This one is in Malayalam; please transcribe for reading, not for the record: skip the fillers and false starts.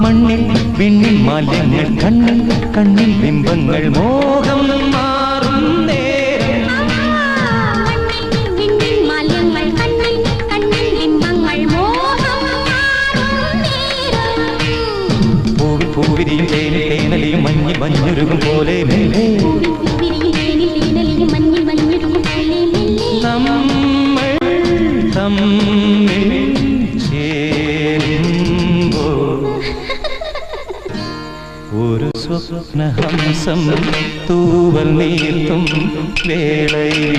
മണ്ണിൽ വിണ്ണിൽ മാലിന്യങ്ങൾ കണ്ണിൽ കണ്ണിൽ ബിംബങ്ങൾ മോഹം മാറും നേരം പൂവിരിയും തേനിൽ തേനലിയും മഞ്ഞിൽ മഞ്ഞുരുകും പോലെ നമ്മൾ തമ്മിൽ ചേരുമ്പോൾ ഒരു സ്വപ്നഹംസം തൂവൽ നീർത്തും വേളയിൽ